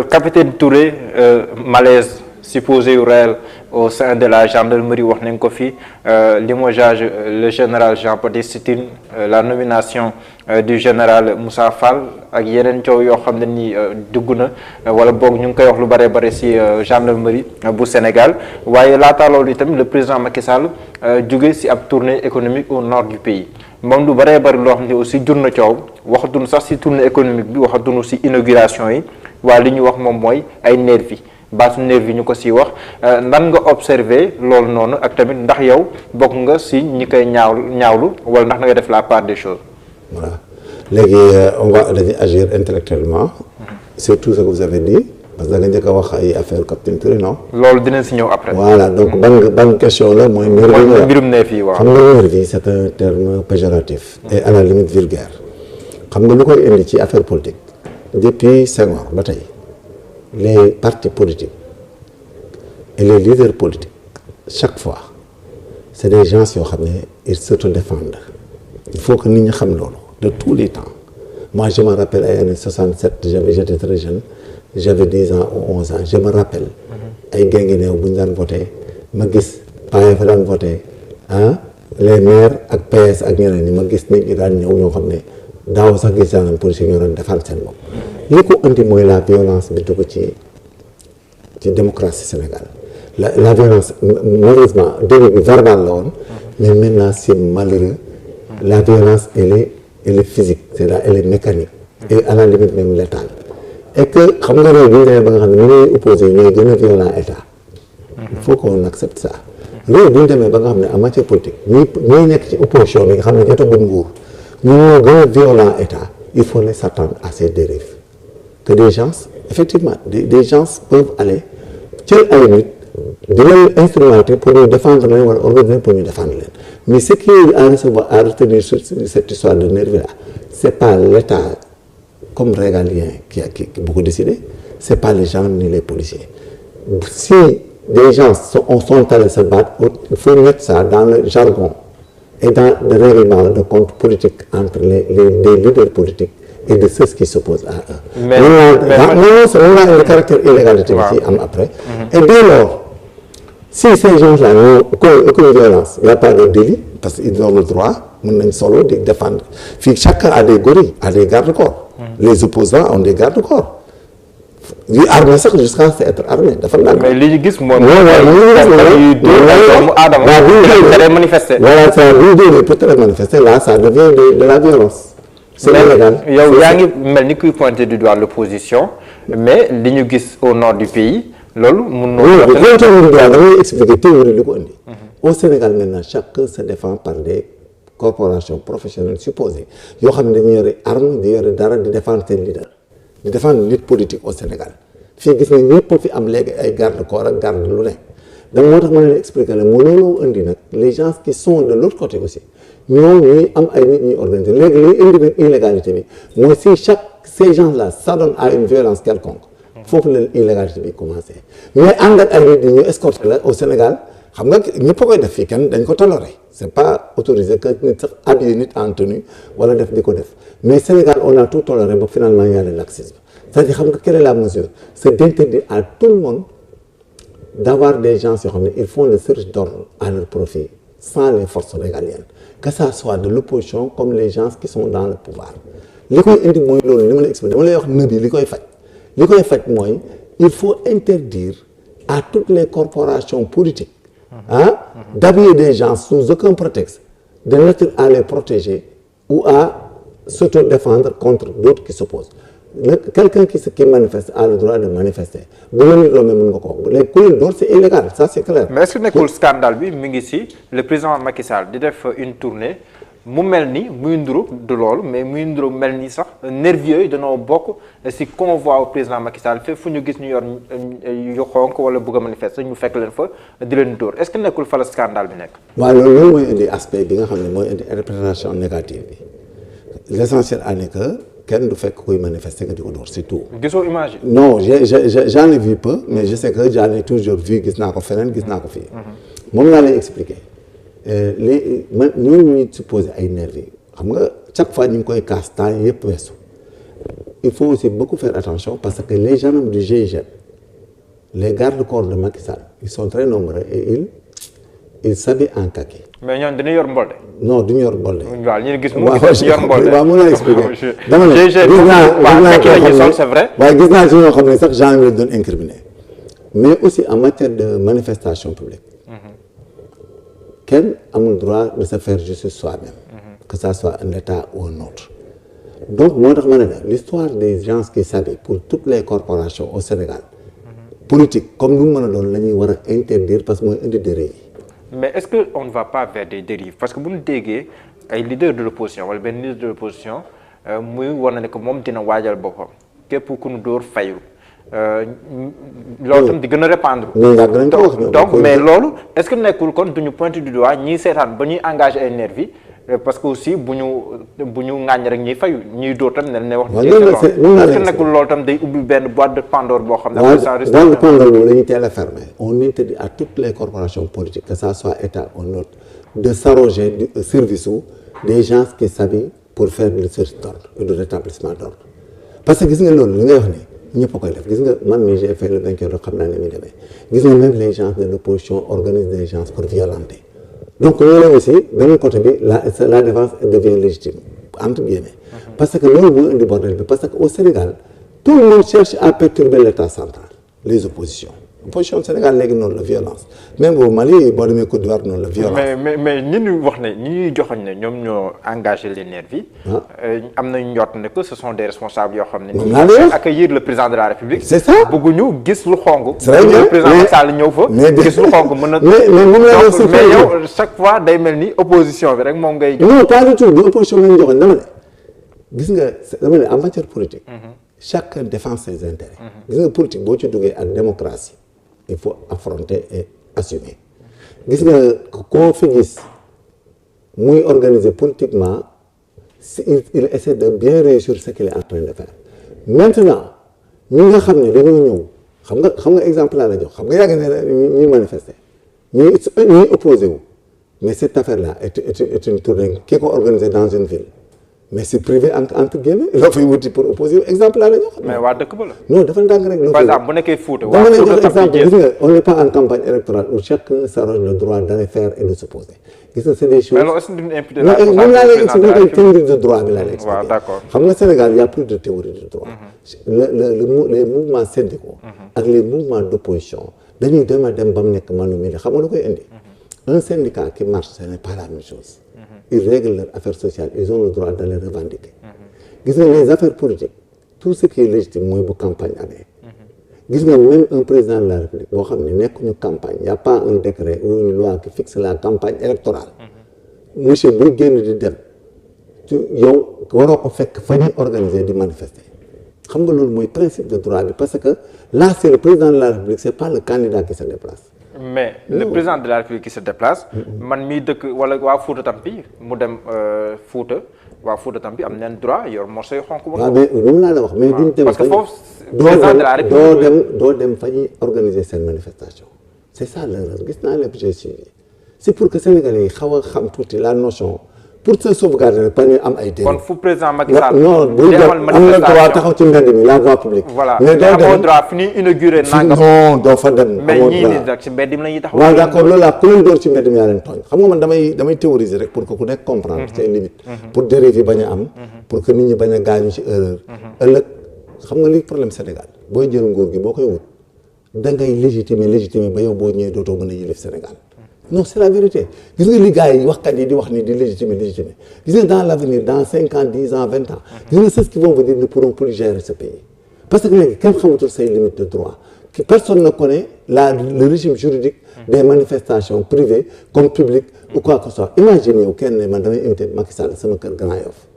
Capitaine Touré, malaise supposé ou réel au sein de la gendarmerie wax nañ ko fi limogeage le général Jean-Baptiste Tine la nomination du général Moussa Fall ak yeneen coow yoo xam ne ni dugg na wala boog ñu ngi koy wax lu bare bare ci gendarmerie bu Sénégal waaye laata loolu itam le président Macky Sall jóge ci ab tournée économique au nord du pays moom lu bare bari loo xam ne aussi jur na coow waxatuñu sax ci tournée économique bi waxatuñu ci inauguration yi waaye li ñu wax moom mooy ay nervi baatu nervi ñu ko siy wax nan nga observé loolu noonu ak tamit ndax yow bokk nga si ñi koy ñaawlu wala ndax na nga def la part des choses. Voilà léegi on va dañuy agir intellectuellement. C'est tout ce que vous avez dit parce que da nga njëkk a wax ay affaire Capitaine Touré non. loolu dinañ si ñëw après. Voilà donc ban question la mooy. nervi mbirum nervi waaw. xam nga nervi c'est un terme péjoratif. Et à la limite vulgaire. xam nga lu koy indi ci affaire politique. Depuis Senghor ba tey. Les partis politiques et les leaders politiques chaque fois c'est des gens yoo xam ne ils s'autodéfendent il faut que nit ñi xam loolu de tous les temps moi je me rappelle ay années 67 j'étais très jeune j'avais 10 ans ou 11 ans je me rappelle ay Guinguinéo bu ñu daan voté ma gis PAE fa daan voté les maires ak PS ak ñeneen ñi ma gis nit ñi daan ñëw ñoo xam ne daaw sax gis naa ne politique ñoo doon defal seen bopp li ko indi mooy la violence bi dugg ci démocratie Sénégal la violence malheureusement début bi verbal la woon mais maintenant c'est malheureux la violence elle est physique elle est mécanique et à la limite même létale et que xam nga réew bi ñu demee ba nga xam ne ñu ñuy opposé ñooy gën a violent état il faut qu'on accepte ça réew bi ñu demee ba nga xam ne en matière politique ñuy nekk ci opposition bi nga xam ne jotaguñ nguur ñu ñoo gën a violent état il faut les s'attendre à ces dérives que des gens effectivement des gens peuvent aller ci ay nit di leen instrumenter pour ñu défendre leen wala organiser pour ñu défendre leen mais ce qui est à retenir sur cette histoire de nervi là c'est pas l'État comme régalien qui bu ko décidé c'est pas les gendarmes ni les policiers si des gens sont allés se battre il faut mettre ça dans le jargon et dans le règlement de compte politique entre les leaders politiques et de ceux qui s'opposent à eux. Mais on a le caractère illégalité qui am après. Et dès lors, si ces gens-là n'ont aucune violence, il n'y a pas de délit, parce qu'ils ont le droit, mën nañ solo di défendre. Fii chacun a des gorilles, a des garde-corps. Les opposants ont des garde-corps. yu armé sax jusqu'à être armé dafa naan. mais li ñu gis moom. manifester. voilà ça bu ñu pour très manifester là ça devient de la violence. c'est illégal. yow yaa ngi mel ni kuy pointer du doigt l'opposition mais li ñu gis au nord du pays loolu mun na. oui damay expliquer théorie li ko indi. au Sénégal maintenant chacun se défend par des corporations professionnelles supposées yoo xam ne dañu yore arme di yore dara di défendre seen leader. di défendre lutte politique au Sénégal fii gis nañ ñëpp fi am léegi ay garde corps ak garde lu ne donc moo tax ma leen expliquer ne moo loolu indi nag les gens qui sont de l'autre côté aussi ñoom ñuy am ay nit ñuy organiser léegi liy indi nag illégalité bi mooy si ces gens là s'adonnent à une violence quelconque foofu la illégalité bi commencé mais ànd ak ay nit ñi ñu escorter la au Sénégal xam nga ñëpp a koy def fii kenn dañ ko tolérer c'est pas autorisé que nit sax habiller nit en tenue wala def di ko def mais Sénégal on a tout toléré ba finalement y a le laxisme c'est-à-dire xam nga quelle est la mesure c'est d'interdire à tout le monde d'avoir des gens yoo xam ne ils font le search d'ordre à leur profit sans les forces régaliennes que ça soit de l'opposition comme les gens qui sont dans le pouvoir li koy indi mooy loolu li ma la expliqué dama lay wax nëb yi li koy faj mooy il faut interdire à toutes les corporations politiques d'habiller des gens sous aucun prétexte de nature à les protéger ou à s'auto-défendre contre d'autres qui s'opposent quelqu'un qui manifeste a le droit de manifester bu la nit romee mën nga ko léegi ku leen door c'est illégal ça c'est clair. mais est-ce que nekkul scandale bi mi ngi si le président Macky Sall di def une tournée mu mel ni muy nduru du loolu mais muy nduru mel ni sax nervieux yi dañoo bokk si convoi au président Macky Sall fépp fu ñu gis ñu yor yu xonk wala bëgg a manifester ñu fekk leen fa di leen dóor est-ce que nekkul fa la scandale bi nekk. waaw loolu mooy indi aspect bi nga xam ne mooy indi interprétation négative bi l'essentiel en est que kenn du fekk kuy manifester nga di ko dóor c'est tout. gisoo image yi. non j'en ai vu peu mais je sais que j'en ai toujours vu gis naa ko feneen gis naa ko fii. moom laa lay expliquer. les man ñooñu ñuy supposé ay nervis xam nga chaque fois ñu ngi koy casse temps yëpp weesu il faut aussi beaucoup faire attention parce que les gendarmes du GIGN, les gardes-corps de Macky Sall, ils sont très nombreux et ils s'habillent en kaki. mais ñooñu dañuy yor mbolde. non duñu yor mbolde. waaw ñu gis mu yor mbolde. waaw mën naa expliquer. dama ne gis naa c'est vrai. waaye gis naa si ñoo xam ne sax genre la doon incriminer mais aussi en matière de manifestation publique. kenn amul droit de se faire justice soi-même. que ça soit un État ou un autre. donc moo tax ma ne la l'histoire des gens qui s'habillent pour toutes les corporations au Sénégal. politique comme nu mu mën a doon la ñuy war a interdire parce que mooy indi dérive yi. mais est-ce que on ne va pas vers des dérives parce que bu ñu déggee ay leaders de l'opposition wala benn leader de l'opposition muy war na ne que moom dina waajal boppam képp ku ñu dóor fayu loolu tam di gën a répandre. donc mais loolu est-ce que nekkul kon duñu pointer du doigt ñiy seetaan ba ñuy engagé ay nervis parce que aussi bu ñu ŋàññ rek ñuy fayu ñuy dóor tam ne wax. est-ce que nekkul loolu tam day ubbi benn boîte de Pandore boo xam ne. boîte de Pandore boobu la ñuy teel a fermer. on interdit à toutes les corporations politiques que ça soit État ou autre de s'arroger du service ou des gens qui s'habillent pour faire le service d'ordre et de rétablissement d'ordre parce que gis nga loolu li ngay wax ni ñëpp a koy def gis nga man mii j'ai fait le 24 xam naa ne muy demee gis nga même les gens de l'opposition organisent des gens pour violenter. donc loolu aussi beneen côté bi la défense devient légitime entre guillemets parce que loolu moo indi bordel bi parce que au Sénégal tout le monde cherche à perturber l'État central les oppositions opposition Sénégal léegi noonu la violence même au Mali boo demee Côte d'Ivoire noonu la violence. mais ñi ñu wax ne ñi ñuy joxoñ ne ñoom ñoo engagé les nervis am nañu njort ne que ce sont des responsables yoo xam ne ni accueillir le président de la République. c'est ça bëgguñu gis lu xong. le président Macky Sall ñëw fa. gis lu xong mën na. mais yow chaque fois day mel ni opposition bi rek moom ngay. non pas du tout du opposition lañu joxoñ dama ne gis nga dama ne en matière politique. chacun défend ses intérêts. gis nga politique boo ci duggee ak démocratie. il faut affronter et assumer gis nga koo fi gis muy organiser politiquement il essaie de bien réussir ce qu'il est en train de faire maintenant ñi nga xam ne dañoo ñëw xam nga exemple laa la jox xam nga yàgg ne ñuy manifester ñuy opposé wu mais cette affaire là est une tournée qui ko organisée dans une ville mais c'est privé entre guillemets loo fay wuti pour opposer exemple laa la jox. mais waa dëkk ba la. non dafa ndànk rek. par exemple bu nekkee Fouta. dama lay jox exemple gis nga on n'est pas en campagne électorale où chacun s'arroge le droit d'aller faire et de s'opposer gis nga c'est des choses. mais loolu est-ce que duñu imputer la théorie de droit bi laa lay expliqué. waaw d'accord xam nga Sénégal il y a plus de théorie de droit. les mouvements syndicaux. ak les mouvements d'opposition dañuy dem ba mu nekk manu mi xam nga lu koy indi. un syndicat qui marche ce n'est pas la même chose. Ils règlent leurs affaires sociales, ils ont le droit de les revendiquer. Gis nga les affaires politiques tout ce qui est légitime mooy bu campagne amee. gis nga même un président de la République boo xam ne nekkuñu campagne y a pas un décret ou une loi qui fixe la campagne électorale. monsieur buy génn di dem yow waroo ko fekk fa ñuy organiser di manifester. xam nga loolu mooy principe de droit bi parce que là c'est le président de la République c'est pas le candidat qui se déplace. mais le président de la République qui se déplace. man mii dëkk wala waa Fouta Tampi mu dem Fouta waa Fouta Tampi am nañ droit yor morceau yu xonk. waaw mais moom laa la wax mais duñ dem. parce que foofu président de la République doo dem fa ñuy organiser seen manifestation. c'est ça l'erreur gis naa lépp j'ai suivi c'est pour que Sénégalais yi xaw a xam tuuti la notion pour se sauvegarder rek pas ñu am ay dérives. kon fu président Macky Sall. non bu ñu am na droit taxaw ci mbedd mi la voie publique. voilà mais doo dem droit fi ñuy inauguré. non doo fa dem. mais ñii nii nag ci mbedd mi la ñuy taxaw. waaw d'accord loolu laa ku leen door ci mbedd mi yaa leen tooñ xam nga man damay théoriser rek pour que ku nekk comprendre ses limites. pour dérive yi bañ a am. pour que nit ñi bañ a gaañu ci erreur. ëllëg xam nga li problème Sénégal booy jël nguur gi boo koy wut da ngay légitimer ba yow boo ñëwee dootoo mën a yilif Sénégal. non c'est la vérité gis nga li gars yi waxkat yi di wax ni di légitimer gis nga dans l'avenir dans 5 ans 10 ans 20 ans gis nga ceux qui vont venir ne pourront plus gérer ce pays parce que léegi kenn xamatul say limites de droit personne ne connaît le régime juridique des manifestations privées comme publiques ou quoi que ce soit imagine yow kenn ne man damay invité Macky Sall sama kër Grand Yoff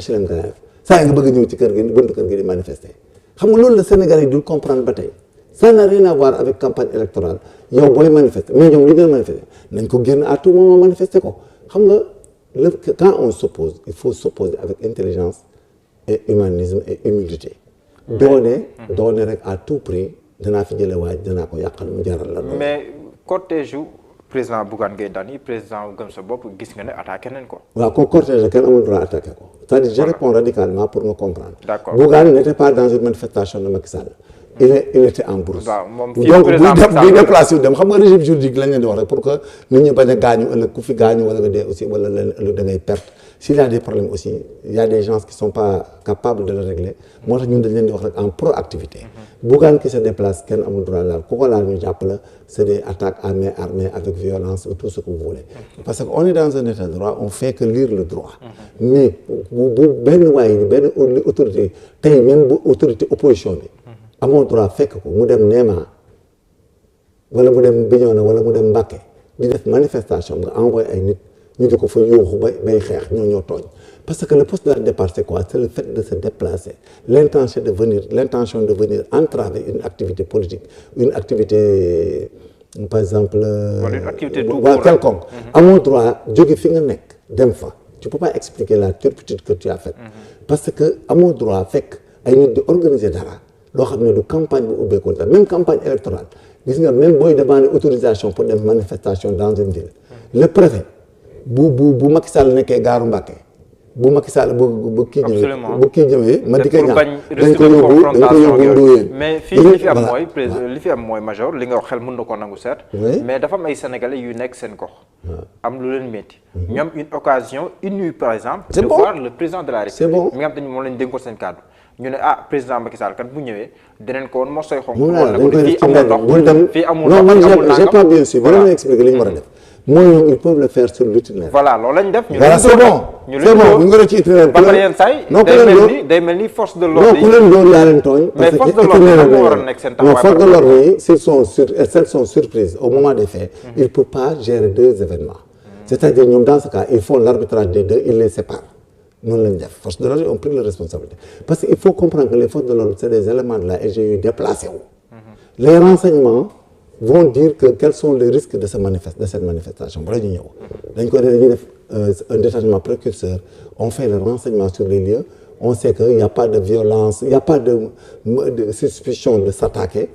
HLM Grand Yoff saa nga bëgg a ñëw ci kër gi buntu kër gi di manifester xam nga loolu la Sénégalais yi dul comprendre ba tey ça n'a rien à voir avec campagne électorale yow booy manifester mais ñoom li ñu manifester nañ ko génn à tout moment manifester ko xam nga quand on s'oppose il faut s'opposer avec intelligence et humanisme et humilité doone rek à tout prix danaa fi jële waaj danaa ko yàqal mu jaral la mais cortège président Bougane Gueye Dany président Gëm Sa Bopp gis nga ne attaqué nañ ko. waaw ko cortège kenn amul droit attaqué ko. c'est-à-dire je réponds radicalement pour me comprendre. D'accord. Bougane n'était pas dans une manifestation de Macky Sall. il était en brousse. waaw moom fii donc président buy déplacé wu dem xam nga régime juridique lañ leen di wax rek pour que nit ñi bañ a gaañu ëllëg ku fi gaañu wala nga dee aussi wala leen ëllëg da ngay perte. s'il y a des problèmes aussi il y a des gens qui sont pas capables de le régler moo tax ñun dañ leen di wax rek en proactivité. Bougane qui se déplace kenn amul droit laal ku ko laal ñu jàpp la c'est des attaques à main armée avec violence ou tout ce que vous voulez. parce que on est dans un état de droit on fait que lire le droit. mais bu benn waay benn autorité tey même bu autorité opposition bi. amoo droit fekk ko mu dem Néma wala mu dem Bignona wala mu dem Mbacké di def manifestation nga envoyé ay nit ñu di ko fa yuuxu bay xeex ñoo tooñ parce que le poste de départ c'est quoi c'est le fait de se déplacer l'intention de venir entraver une activité politique une activité par exemple quelconque amoo droit jóge fi nga nekk dem fa tu peux pas expliquer la turpitude que tu as faite parce que amoo droit fekk ay nit di organiser dara loo xam ne du campagne bu ubbeekoon tam même campagne électorale gis nga même booy demander autorisation pour dem manifestation dans une ville le préfet bu Macky Sall nekkee gaaru Mbacké bu Macky Sall bu kii ñëwee ma di koy ñaan dañ ko yóbbu Ndoyeen mais fii li fi am mooy li fi am mooy major li nga wax xel mën na ko nangu seet mais dafa am ay sénégalais yu nekk seen gox am lu leen métti ñoom une occasion inouïe par exemple de voir le président de la République mi nga xam te moom lañ dénkoon seen kàddu ñu ne président Macky Sall kat bu ñëwee dinañ ko woon moo sooy xonk fii amul ndox fii amul ndox non j'ai pas bien sûr vraiment expliquer li ñu war a def mooy ñoom ils peuvent le faire sur l'itinéraire. voilà loolu lañ def. voilà c'est bon c'est bon bu ñu ko ci itinéraire. ba pare yenn saa yi day mel ni force de l'ordre yi. non ku leen doon yaa leen tooñ. mais force de l'ordre yi moo war a nekk seen taxawaay. non force de l'ordre yi s'ils sont surprises au moment des faits. ils ne peuvent pas gérer deux événements. c'est-à-dire ñoom dans ce cas ils font l'arbitrage des deux ils les séparent. noonu lañ def force de l'ordre ont pris leur responsabilité parce que il faut comprendre que les forces de l'ordre c'est des éléments de la LGU déplacés wu. les renseignements vont dire que quels sont les risques de cette manifestation bala ñu ñëw dañuy def un détachement précurseur on fait le renseignement sur les lieux on sait que il y a pas de violence il y a pas de suspicion de s'attaquer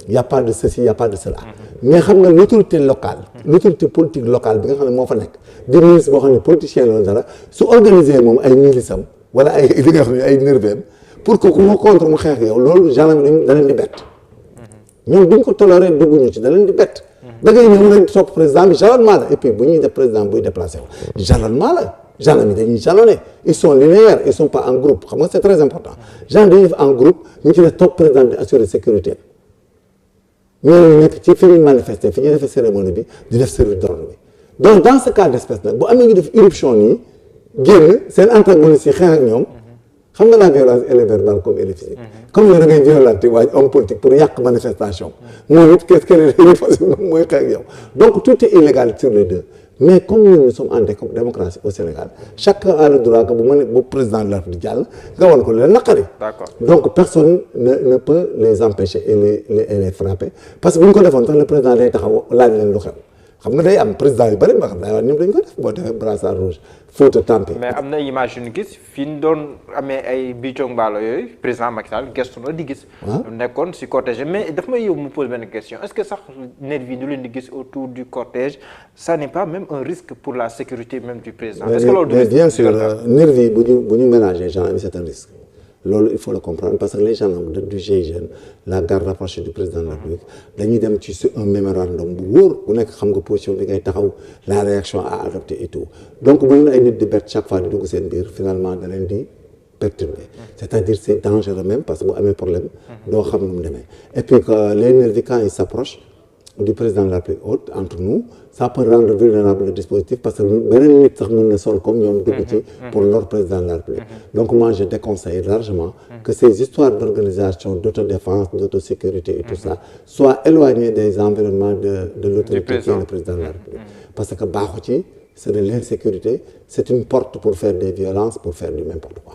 il y a pas de ceci il y a pas de cela mais xam nga l'autorité locale l'autorité politique locale bi nga xam ne moo fa nekk di ministre boo xam ne politicien loolu dara su organiser moom ay milices wala ay li nga xam ne ay nerveux pour que ku ma contre mu xeex yow loolu gendarme da leen di bett ñoom duñ ko toléré dugguñu ci da leen di bett da ngay ñëw rek topp président bi jalonnement la et puis bu ñuy def président buy déplacé wu jalonnement la gendarme yi dañuy jalonné ils sont linéaires ils sont pas en groupe xam nga c'est très important gendarme dañuy def en groupe ñu ci def topp président di assurer sécurité ñooñu nekk ci fi ñuy manifester fi ñuy defee cérémonie bi di def service d'ordre bi donc dans ce cas d'espèce nag bu amee ñu def irruption nii génn seen antagoniste yi xeex ak ñoom xam nga la violence elle est verbale comme elle est physique comme yow da ngay violenter waa homme politique pour yàq manifestation moom it qu'est-ce qu'elle est mooy xeex ak yow donc tout est illégal sur les deux mais comme nous sommes en démocratie au Sénégal chacun a le droit que bu président de la République jàll nga wan ko leen naqari donc personne ne peut les empêcher et les frapper parce que bu ñu ko defoon sax le président day taxaw laaj leen lu xew xam nga day am président yu bëri ba xam ne ñoom dañ ko def boo defee brassard rouge Fouta Tampi. mais am na image yu ñu gis fi ñu doon amee ay biccog mbaalo yooyu président Macky Sall gestu na di gis. nekkoon si cortège mais daf may yow mu pose benn question est-ce que sax nervi yi du leen di gis autour du cortège ça n'est pas même un risque pour la sécurité même du président. est-ce que loolu mais bien sûr nervi yi bu ñu ménager genre c'est un risque. loolu il faut le comprendre parce que les gendarmes du GIGN la garde rapprochée du président de la République dañuy dem ci un mémorandum bu wóor ku nekk xam nga position bi ngay taxaw la réaction à adopter et tout donc bu ñu ay nit di bett chaque fois di dugg seen biir finalement da leen di perturber c'est-à-dire c'est dangereux même parce que bu amee problème doo xam nu mu demee et puis que les nervis quand ils s'approchent du président de la République haute entre nous ça peut rendre vulnérable le dispositif parce que beneen nit sax mën na sol comme ñoom dugg ci pour leur président de la République donc moi je déconseille largement que ces histoires d'organisation d'autodéfense d'autosécurité et tout ça soient éloignées des environnements de l'autorité qui est le président de la République parce que baaxu ci c'est de l'insécurité c'est une porte pour faire des violences pour faire du n'importe quoi